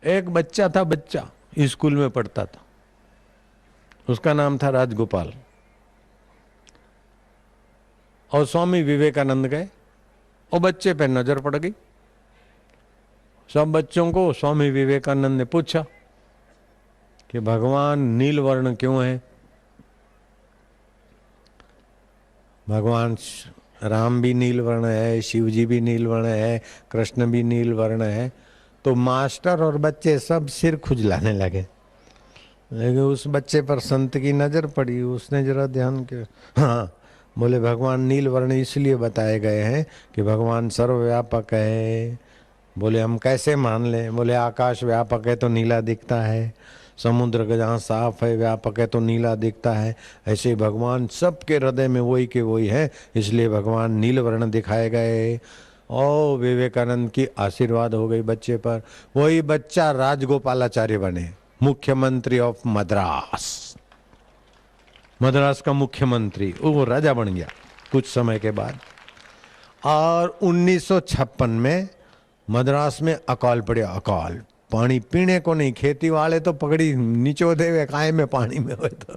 एक बच्चा था, बच्चा स्कूल में पढ़ता था, उसका नाम था राजगोपाल। और स्वामी विवेकानंद गए और बच्चे पे नजर पड़ गई। सब बच्चों को स्वामी विवेकानंद ने पूछा कि भगवान नील वर्ण क्यों है? भगवान राम भी नील वर्ण है, शिव जी भी नील वर्ण है, कृष्ण भी नील वर्ण है। तो मास्टर और बच्चे सब सिर खुजलाने लगे। लेकिन उस बच्चे पर संत की नजर पड़ी, उसने जरा ध्यान किया। हाँ, बोले भगवान नील वर्ण इसलिए बताए गए हैं कि भगवान सर्वव्यापक है। बोले हम कैसे मान लें? बोले आकाश व्यापक है तो नीला दिखता है, समुद्र का जहाँ साफ है व्यापक है तो नीला दिखता है। ऐसे ही भगवान सबके हृदय में वही के वही है, इसलिए भगवान नील वर्ण दिखाए गए। और विवेकानंद की आशीर्वाद हो गई बच्चे पर। वही बच्चा राजगोपालाचार्य बने, मुख्यमंत्री ऑफ मद्रास। मद्रास का मुख्यमंत्री, वो राजा बन गया कुछ समय के बाद। और 1956 में मद्रास में अकाल पड़ा। अकाल, पानी पीने को नहीं। खेती वाले तो पगड़ी निचोदे हुए काय में पानी में हुए, तो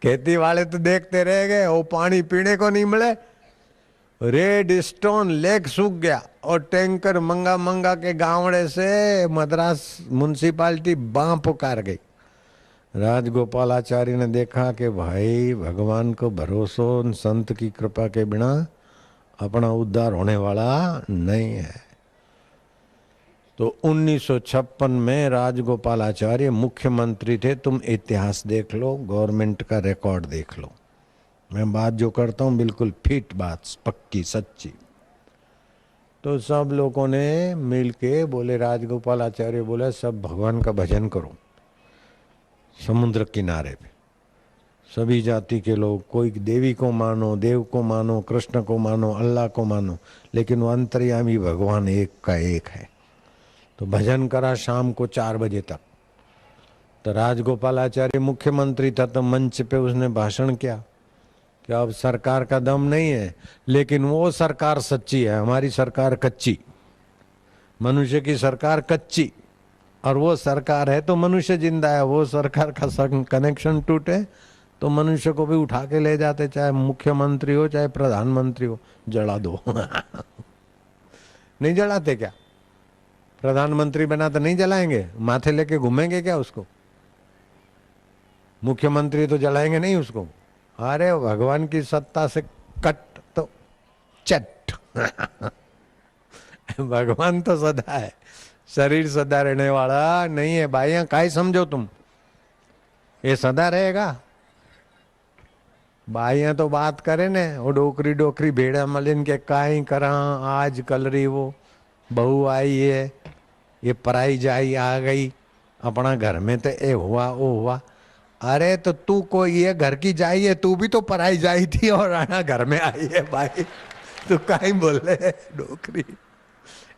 खेती वाले तो देखते रह गए, वो पानी पीने को नहीं मिले। रेड स्टोन लेक सूख गया और टैंकर मंगा मंगा के गावड़े से मद्रास म्युनिसिपालिटी बां पुकार गई। राजगोपालाचार्य ने देखा कि भाई भगवान को भरोसो, संत की कृपा के बिना अपना उद्धार होने वाला नहीं है। तो 1956 में राजगोपालाचार्य मुख्यमंत्री थे। तुम इतिहास देख लो, गवर्नमेंट का रिकॉर्ड देख लो। मैं बात जो करता हूँ बिल्कुल फिट बात, पक्की सच्ची। तो सब लोगों ने मिल के बोले, राजगोपालाचार्य बोले सब भगवान का भजन करो समुद्र किनारे पे। सभी जाति के लोग, कोई देवी को मानो, देव को मानो, कृष्ण को मानो, अल्लाह को मानो, लेकिन वो अंतर्यामी भगवान एक का एक है। तो भजन करा शाम को 4 बजे तक। तो राजगोपालाचार्य मुख्यमंत्री था, तो मंच पे उसने भाषण किया कि अब सरकार का दम नहीं है, लेकिन वो सरकार सच्ची है, हमारी सरकार कच्ची। मनुष्य की सरकार कच्ची, और वो सरकार है तो मनुष्य जिंदा है। वो सरकार का कनेक्शन टूटे तो मनुष्य को भी उठा के ले जाते, चाहे मुख्यमंत्री हो चाहे प्रधानमंत्री हो, जला दो। नहीं जलाते क्या? प्रधानमंत्री बना तो नहीं जलाएंगे? माथे लेके घूमेंगे क्या उसको? मुख्यमंत्री तो जलाएंगे नहीं उसको। अरे भगवान की सत्ता से कट तो चट। भगवान तो सदा है, शरीर सदा रहने वाला नहीं है भाई। काई समझो तुम, ये सदा रहेगा? भाइयां तो बात करे ने, वो डोकरी डोकरी भेड़ा मलिन के काई करा, आज कल रही वो बहू आई है, ये पराई जाई आ गई अपना घर में, तो ए हुआ वो हुआ। अरे तो तू कोई ये घर की जाई है, तू भी तो पराई जाई थी और आना घर में आई है भाई। तू काई बोले डोकरी?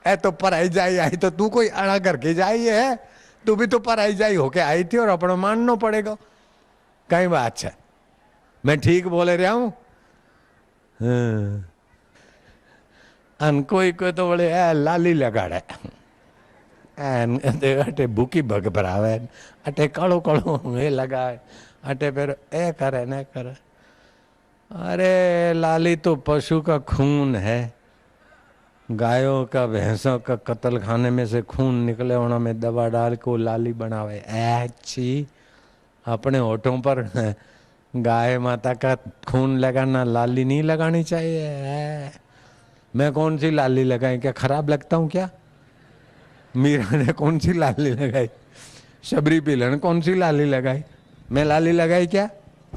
ए तो पराई जाई आई तो तू कोई आना घर की जाई है? तू भी तो पराई जाई होके आई थी और अपना मानना पड़ेगा। कई बात है, मैं ठीक बोले रहा हूं? हाँ। कोई कोई तो बोले लाली लगाड़े, अटे भूखी भग भरावे, अटे कालो कालो ये लगाए, अटे फिर ए करे न करे। अरे लाली तो पशु का खून है, गायों का भैंसों का कत्ल खाने में से खून निकले, उन्होंने में दवा डाल के लाली बनावे। अच्छी अपने होठों पर गाय माता का खून लगाना, लाली नहीं लगानी चाहिए। मैं कौन सी लाली लगाई? क्या खराब लगता हूँ क्या? मीरा ने कौन सी लाली लगाई? शबरी पीलन कौन सी लाली लगाई? मैं लाली लगाई क्या?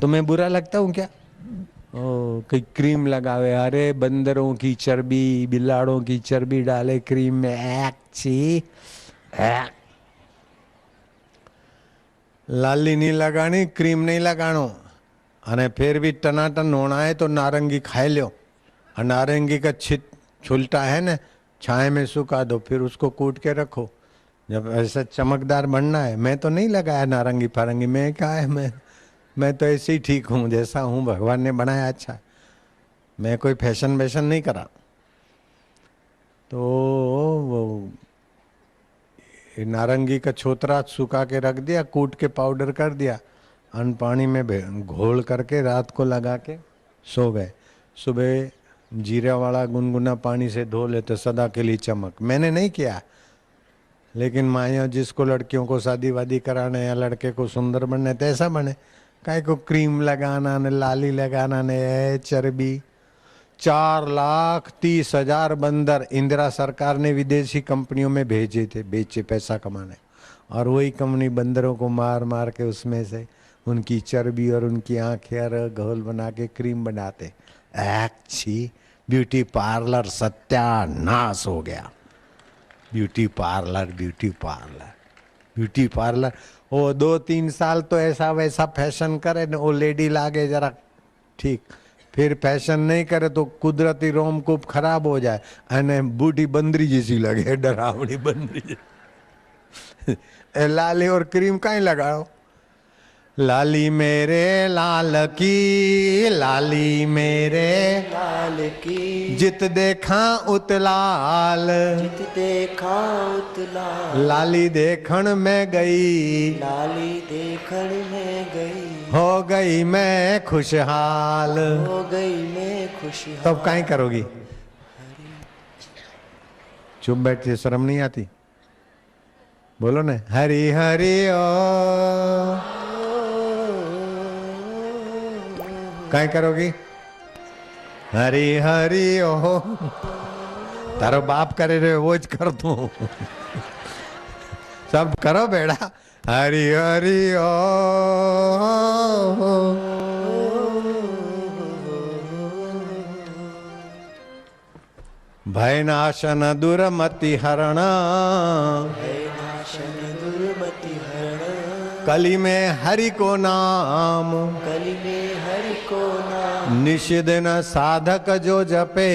तो मैं बुरा लगता हूँ क्या? ओ कोई क्रीम लगावे, अरे बंदरों की चर्बी, बिलाड़ों की चर्बी डाले क्रीम में, अच्छी लाली नहीं लगानी, क्रीम नहीं लगानो। अने फिर भी टनाटन होना है तो नारंगी खाए लो। और नारंगी का छुलटा है ना, छाए में सुखा दो, फिर उसको कूट के रखो। जब ऐसा चमकदार बनना है। मैं तो नहीं लगाया नारंगी फारंगी, मैं क्या है, मैं तो ऐसे ही ठीक हूँ जैसा हूँ, भगवान ने बनाया अच्छा। मैं कोई फैशन वैशन नहीं करा। तो वो नारंगी का छोतरा सुखा के रख दिया, कूट के पाउडर कर दिया, अन्न पानी में घोल करके रात को लगा के सो गए। सुबह जीरा वाला गुनगुना पानी से धो लेते, सदा के लिए चमक। मैंने नहीं किया, लेकिन माया जिसको लड़कियों को शादी वादी कराना या लड़के को सुंदर बनना तो ऐसा बने। काहे को क्रीम लगाना ने, लाली लगाना ने, चर्बी। 4,30,000 बंदर इंदिरा सरकार ने विदेशी कंपनियों में भेजे थे, बेचे पैसा कमाने, और वही कंपनी बंदरों को मार मार के उसमें से उनकी चर्बी और उनकी आंखें और घोल बना के क्रीम बनाते। अच्छी ब्यूटी पार्लर सत्यानाश हो गया। Beauty parlour, beauty parlour, beauty parlour. वो 2-3 साल तो ऐसा वैसा फैशन करे न, वो लेडी लागे जरा ठीक, फिर फैशन नहीं करे तो कुदरती रोमकूप खराब हो जाए, अने बूढ़ी बंदरी जैसी लगे, डरावनी बंदरी जैसी। लाली और क्रीम कहीं लगाओ। लाली मेरे लाल की, लाली मेरे लाल की, जित देखा उतलाल, जित देखा उतलाल। लाली देखण में गई, लाली देखण में गई, हो गई मैं खुशहाल। हो गई मैं खुशहाल। तब काहे करोगी? चुप बैठे, शर्म नहीं आती? बोलो ना, हरी हरी ओ। काहे करोगी? हरी हरी ओ। तारो बाप करे रे वो ज कर तू। सब करो बेड़ा। हरी हरी ओ। भय नाशन दुर्मति हरण, भय नाशन दुर्मति हरण। कली में हरि को नाम, कली में हरि को नाम। निषिदिन साधक जो जपे,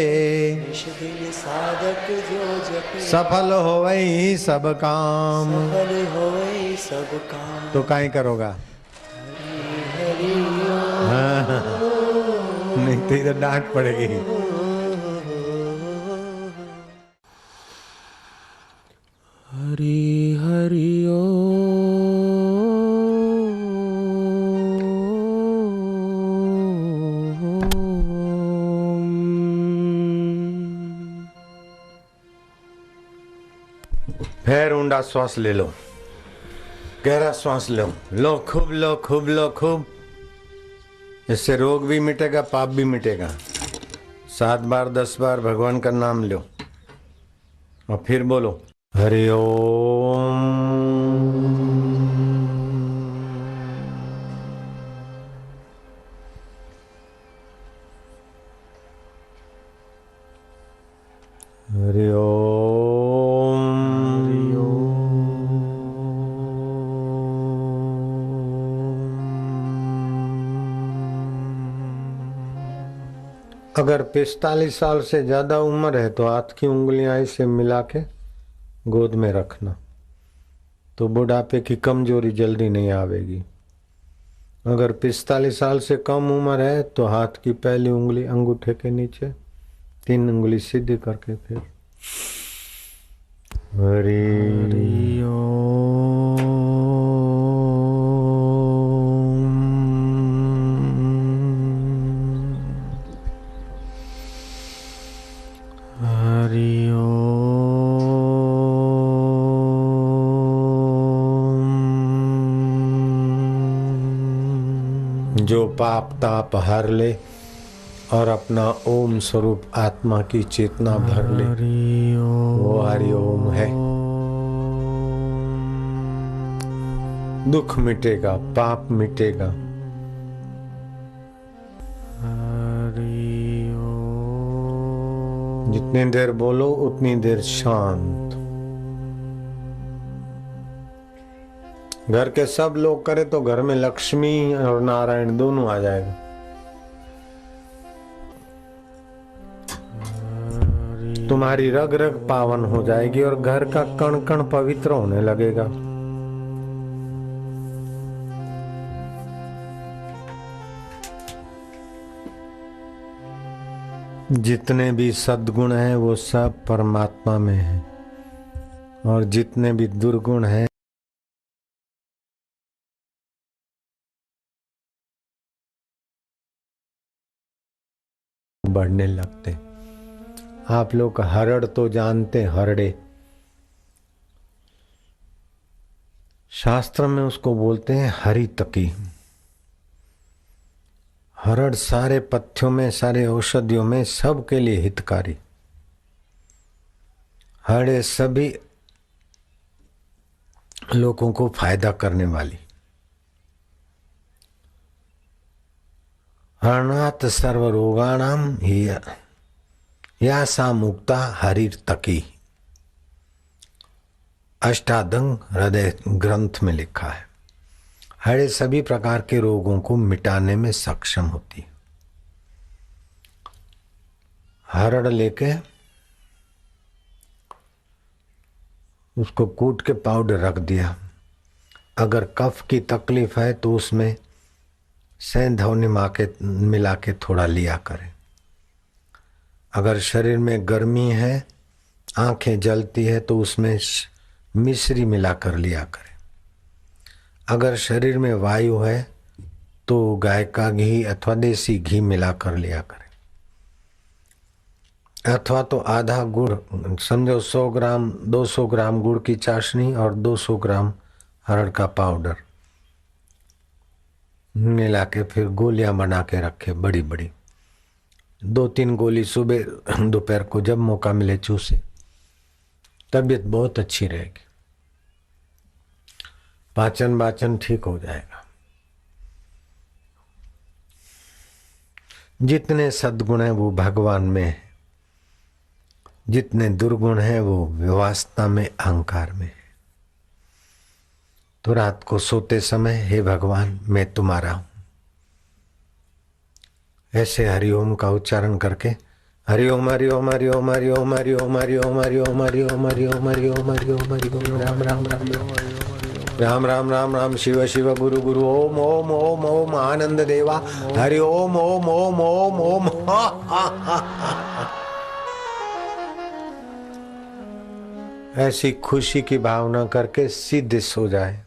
निषदिन साधक जो जपे। सफल होवई सब काम। सफल होवई सब काम। तो काहे करोगा? हरि हाँ, नहीं तो इधर डांट पड़ेगी। हरि हरि फिर ऊंडा श्वास ले लो, गहरा श्वास लो, लो खूब, लो खूब, लो खूब। इससे रोग भी मिटेगा, पाप भी मिटेगा। 7 बार 10 बार भगवान का नाम लो और फिर बोलो हरि ओम। हरि ओम। हरि ओम। अगर 45 साल से ज्यादा उम्र है तो हाथ की उंगलियां ऐसे मिला के गोद में रखना, तो बुढ़ापे की कमजोरी जल्दी नहीं आवेगी। अगर 45 साल से कम उम्र है तो हाथ की पहली उंगली अंगूठे के नीचे, 3 उंगली सीधी करके फिर हरि ओम। हरि ओम। जो पाप ताप हर ले और अपना ओम स्वरूप आत्मा की चेतना भर ले, वो हरि ओम है। दुख मिटेगा, पाप मिटेगा। जितनी देर बोलो उतनी देर शांत। घर के सब लोग करे तो घर में लक्ष्मी और नारायण दोनों आ जाएगा। तुम्हारी रग रग पावन हो जाएगी और घर का कण कण पवित्र होने लगेगा। जितने भी सद्गुण हैं वो सब परमात्मा में है और जितने भी दुर्गुण हैं बढ़ने लगते। आप लोग हरड़ तो जानते, हरड़े शास्त्र में उसको बोलते हैं हरी तकी। हरड़ सारे पथ्यों में, सारे औषधियों में, सबके लिए हितकारी। हरड़े सभी लोगों को फायदा करने वाली। हरणात सर्व रोगाणाम ही या सा मुक्ता हरिर तकी, अष्टादंग हृदय ग्रंथ में लिखा है। हरे सभी प्रकार के रोगों को मिटाने में सक्षम होती है। हरड़ लेके उसको कूट के पाउडर रख दिया। अगर कफ की तकलीफ है तो उसमें सेंध मिला के थोड़ा लिया करें। अगर शरीर में गर्मी है, आंखें जलती है, तो उसमें मिश्री मिला कर लिया करें। अगर शरीर में वायु है तो गाय का घी अथवा देसी घी मिला कर लिया करें। अथवा तो आधा गुड़, समझो 100 ग्राम 200 ग्राम गुड़ की चाशनी और 200 ग्राम हरड़ का पाउडर मिला के फिर गोलियां बना के रखे, बड़ी बड़ी 2-3 गोली सुबह दोपहर को जब मौका मिले चूसे। तबीयत बहुत अच्छी रहेगी, पाचन वाचन ठीक हो जाएगा। जितने सद्गुण है वो भगवान में है, जितने दुर्गुण है वो वासना में, अहंकार में है। तो रात को सोते समय हे भगवान मैं तुम्हारा हूं, ऐसे हरिओम का उच्चारण करके हरिओम हरिओम हरिओम हरिओम हरिओम हरिओम हरिओम हरिओम हरिओम हरिओम हरिओम हरिओम राम राम राम राम राम राम राम शिव शिव गुरु गुरु ओम ओम ओम ओम आनंद देवा हरि ओम ओम ओम ओम ओम। ऐसी खुशी की भावना करके सीधे सो जाए।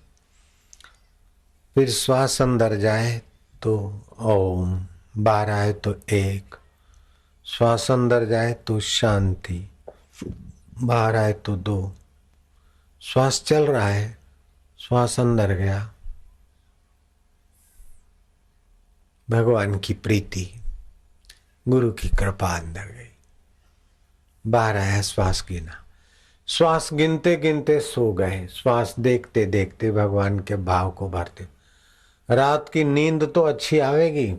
फिर श्वास अंदर जाए तो ओम, बाहर आए तो 1, श्वास अंदर जाए तो शांति, बाहर आए तो 2, श्वास चल रहा है, श्वास अंदर गया, भगवान की प्रीति, गुरु की कृपा अंदर गई, बाहर आया, श्वास गिना, श्वास गिनते गिनते सो गए, श्वास देखते देखते भगवान के भाव को भरते। रात की नींद तो अच्छी आवेगी,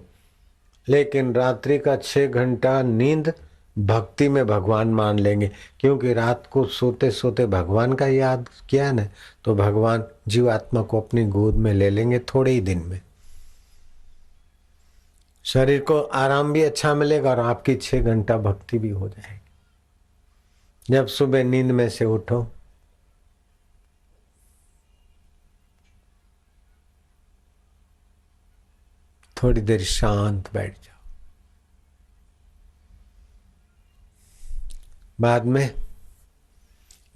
लेकिन रात्रि का 6 घंटा नींद भक्ति में भगवान मान लेंगे, क्योंकि रात को सोते सोते भगवान का याद किया ना, तो भगवान जीवात्मा को अपनी गोद में ले लेंगे थोड़े ही दिन में। शरीर को आराम भी अच्छा मिलेगा और आपकी 6 घंटा भक्ति भी हो जाएगी। जब सुबह नींद में से उठो, थोड़ी देर शांत बैठ जाओ। बाद में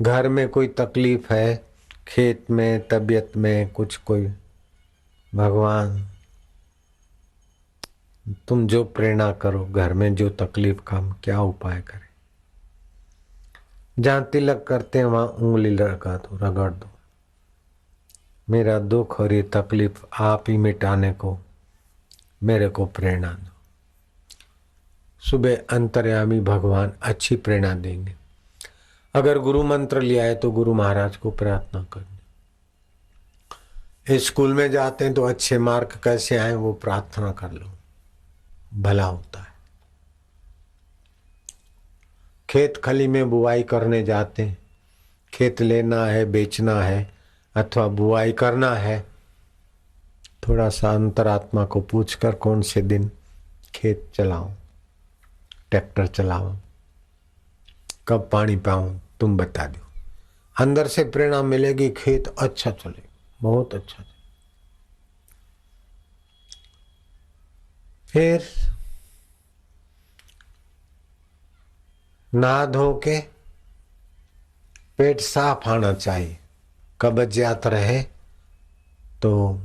घर में कोई तकलीफ है, खेत में, तबीयत में कुछ, कोई, भगवान तुम जो प्रेरणा करो, घर में जो तकलीफ का हम क्या उपाय करें। जहां तिलक करते हैं वहां उंगली लगा दो, रगड़ दो, मेरा दुख और ये तकलीफ आप ही मिटाने को मेरे को प्रेरणा दो। सुबह अंतर्यामी भगवान अच्छी प्रेरणा देंगे। अगर गुरु मंत्र लिया है तो गुरु महाराज को प्रार्थना करनी। स्कूल में जाते हैं तो अच्छे मार्क कैसे आए वो प्रार्थना कर लो, भला होता है। खेत खली में बुआई करने जाते हैं, खेत लेना है, बेचना है अथवा बुआई करना है, थोड़ा सा अंतरात्मा को पूछकर कौन से दिन खेत चलाऊं, ट्रैक्टर चलाऊं, कब पानी पाऊं, तुम बता दो। अंदर से प्रेरणा मिलेगी, खेत अच्छा चलेगा, बहुत अच्छा चलेगा। फिर नहा धो के पेट साफ आना चाहिए। कब्जियत रहे तो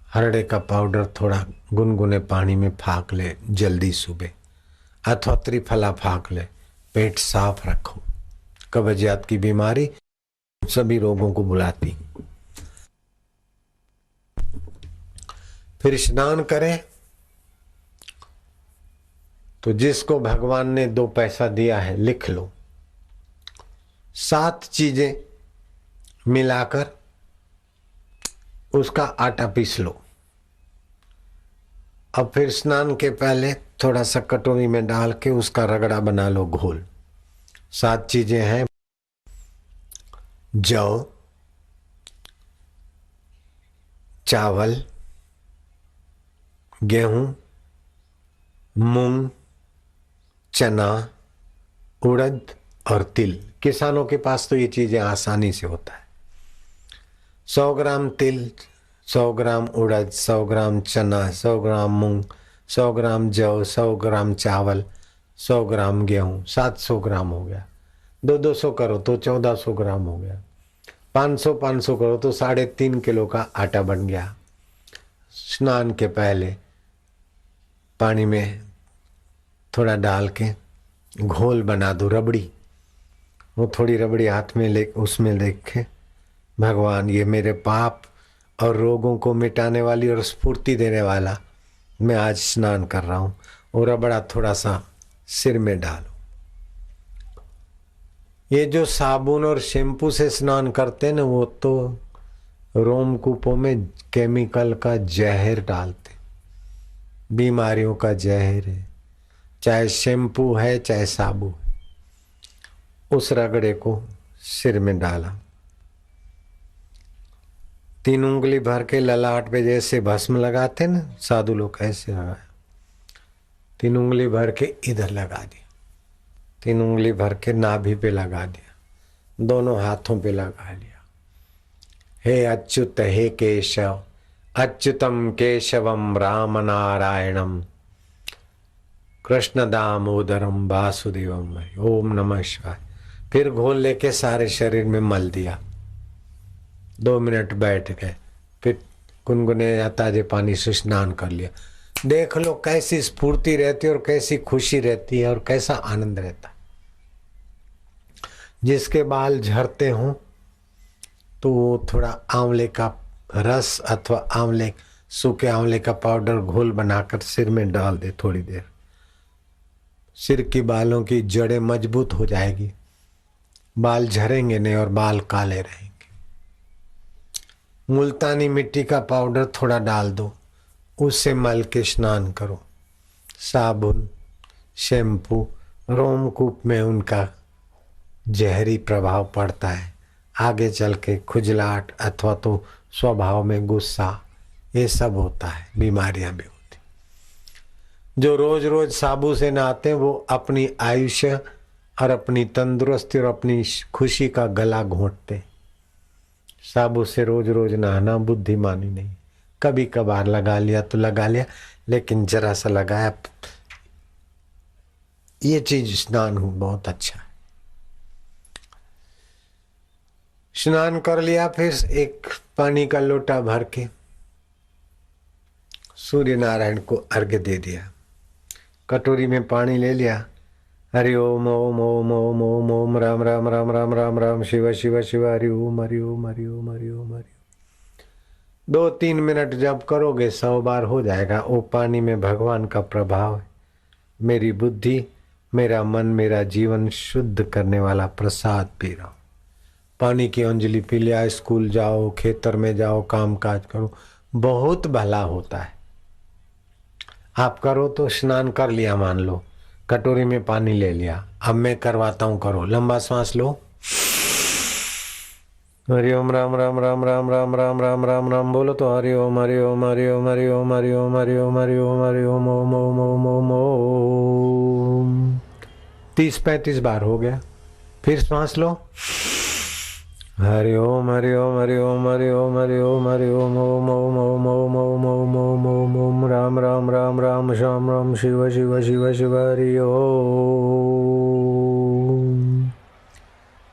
हरड़े का पाउडर थोड़ा गुनगुने पानी में फाक ले जल्दी सुबह, अथवा त्रिफला फाक ले। पेट साफ रखो। कब्जियत की बीमारी सभी रोगों को बुलाती। फिर स्नान करें तो जिसको भगवान ने 2 पैसा दिया है लिख लो। 7 चीजें मिलाकर उसका आटा पीस लो। अब फिर स्नान के पहले थोड़ा सा कटोरी में डाल के उसका रगड़ा बना लो घोल। 7 चीजें हैं: जौ, चावल, गेहूं, मूंग, चना, उड़द और तिल। किसानों के पास तो ये चीजें आसानी से होता है। 100 ग्राम तिल, 100 ग्राम उड़द, 100 ग्राम चना, 100 ग्राम मूंग, 100 ग्राम जौ, 100 ग्राम चावल, 100 ग्राम गेहूं, 700 ग्राम हो गया। 200 करो तो 1400 ग्राम हो गया। 500 करो तो 3.5 किलो का आटा बन गया। स्नान के पहले पानी में थोड़ा डाल के घोल बना दो, रबड़ी। वो थोड़ी रबड़ी हाथ में ले उसमें देखे, भगवान ये मेरे पाप और रोगों को मिटाने वाली और स्फूर्ति देने वाला मैं आज स्नान कर रहा हूँ। और रबड़ा थोड़ा सा सिर में डालो। ये जो साबुन और शैम्पू से स्नान करते हैं ना, वो तो रोमकूपों में केमिकल का जहर डालते, बीमारियों का जहर है। चाहे शैम्पू है चाहे साबुन है। उस रगड़े को सिर में डाला, 3 उंगली भर के ललाट पे जैसे भस्म लगाते ना साधु लोग, ऐसे लगाया। 3 उंगली भर के इधर लगा दिया, 3 उंगली भर के नाभि पे लगा दिया, दोनों हाथों पे लगा लिया। हे अच्युत हे केशव, अच्युतम केशवम राम नारायणम कृष्ण दामोदरम वासुदेवम। ओम नमः शिवाय। फिर घोल लेके सारे शरीर में मल दिया। 2 मिनट बैठ गए, फिर गुनगुने या ताजे पानी से स्नान कर लिया। देख लो कैसी स्फूर्ति रहती है और कैसी खुशी रहती है और कैसा आनंद रहता है। जिसके बाल झड़ते हों तो वो थोड़ा आंवले का रस अथवा सूखे आंवले का पाउडर घोल बनाकर सिर में डाल दे। थोड़ी देर सिर की बालों की जड़ें मजबूत हो जाएगी, बाल झड़ेंगे नहीं और बाल काले रहेंगे। मुल्तानी मिट्टी का पाउडर थोड़ा डाल दो, उससे मल के स्नान करो। साबुन शैम्पू रोमकूप में उनका जहरी प्रभाव पड़ता है। आगे चल के खुजलाहट अथवा तो स्वभाव में गुस्सा, ये सब होता है, बीमारियां भी होती। जो रोज रोज साबु से नहाते हैं वो अपनी आयुष्य और अपनी तंदुरुस्ती और अपनी खुशी का गला घोंटते। साबु से रोज रोज नहाना बुद्धिमानी नहीं। कभी कभार लगा लिया तो लगा लिया, लेकिन जरा सा लगाया, ये चीज स्नान बहुत अच्छा है। स्नान कर लिया, फिर एक पानी का लोटा भर के सूर्य नारायण को अर्घ्य दे दिया। कटोरी में पानी ले लिया। हरि ओम ओम ओम ओम ओम ओम राम राम राम राम राम राम शिव शिव शिव हरि ओम हरि ओम हरि ओम हरि ओम हरि। 2-3 मिनट जब करोगे 100 बार हो जाएगा। वो पानी में भगवान का प्रभाव है। मेरी बुद्धि, मेरा मन, मेरा जीवन शुद्ध करने वाला प्रसाद पी रहा हूँ। पानी की अंजलि पी लिया। स्कूल जाओ, खेतर में जाओ, काम काज करो, बहुत भला होता है। आप करो तो स्नान कर लिया मान लो, कटोरी में पानी ले लिया। अब मैं करवाता हूँ, करो। लंबा सांस लो। हरि ओम राम राम राम राम राम राम राम राम राम बोलो तो हरि ओम हरि ओम हरि ओम हरि ओम हरि ओम हरि ओम हरि ओम हरि ओम ओम ओम ओम ओम ओम। 30-35 बार हो गया। फिर सांस लो। हरि ओम हरि ओम हरि ओम हरि ओम हरि ओम हरि ओम ओम ओम ओम ओम ओम ओम ओम ओम ओम राम राम राम राम श्याम राम शिव शिव शिव शिव हरि ओम।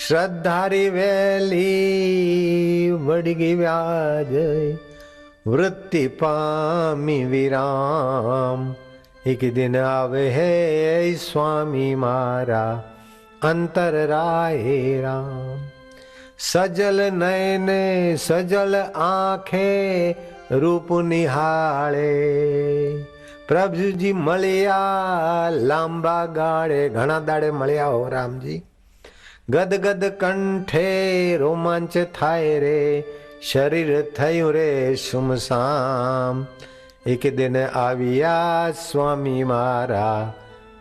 શ્રદ્ધારી વેલી વડગી વ્યાજ વૃત્તિ પામી વિરામ એક દિન આવે હે સ્વામી મારા અંતર રાય રામ સજલ નયને સજલ આંખે રૂપ નિહાળે પ્રભુજી મળ્યા લાંબા ગાળે ઘણા દાડે મળ્યા હો રામજી ગદગદ કંઠે રોમાંચ થાય રે શરીર થયું રે સુમસામ એક દિન આવ્યા સ્વામી મારા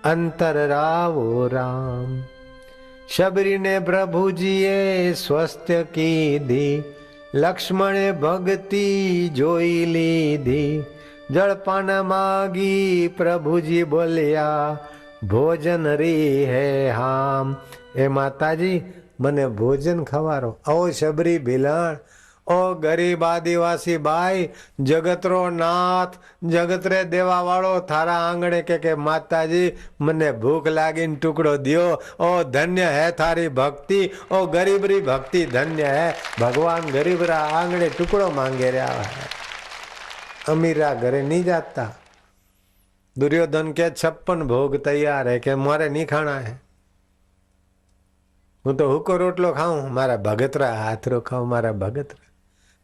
અંતર રાવો રામ શબરીને પ્રભુજીએ સ્વસ્થ કીધી લક્ષ્મણે ભક્તિ જોઈ લીધી જળપાન માગી પ્રભુજી બોલ્યા ભોજન રી હે હામ એ માતાજી મને ભોજન ખવારો ઓ શબરી ભીલણ ઓ ગરીબ આદિવાસી બાઈ જગતરો નાથ જગતરે દેવા વાળો થારા આંગણે કે માતાજી મને ભૂખ લાગીને ટુકડો દિયો ઓ ધન્ય હે થારી ભક્તિ ઓ ગરીબરી ભક્તિ ધન્ય હે ભગવાન ગરીબરા આંગણે ટુકડો માંગે રહ્યા અમીરા ઘરે नहीं जाता दुर्योधन के 56 भोग तैयार है कि मारे नहीं खाना है હું તો હુકો રોટલો ખાઉં મારા ભગતરા હાથરો ખાઉં મારા ભગતરા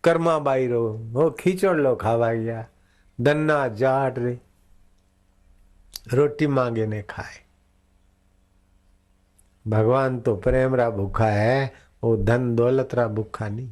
કર્મા બાઈ રો હો ખીચોડલો ખાવા ગયા ધનના જાટ રે रोटी मांगे ने खाए भगवान तो प्रेम रा भूखा है वो धन दौलत रा भूखा नहीं।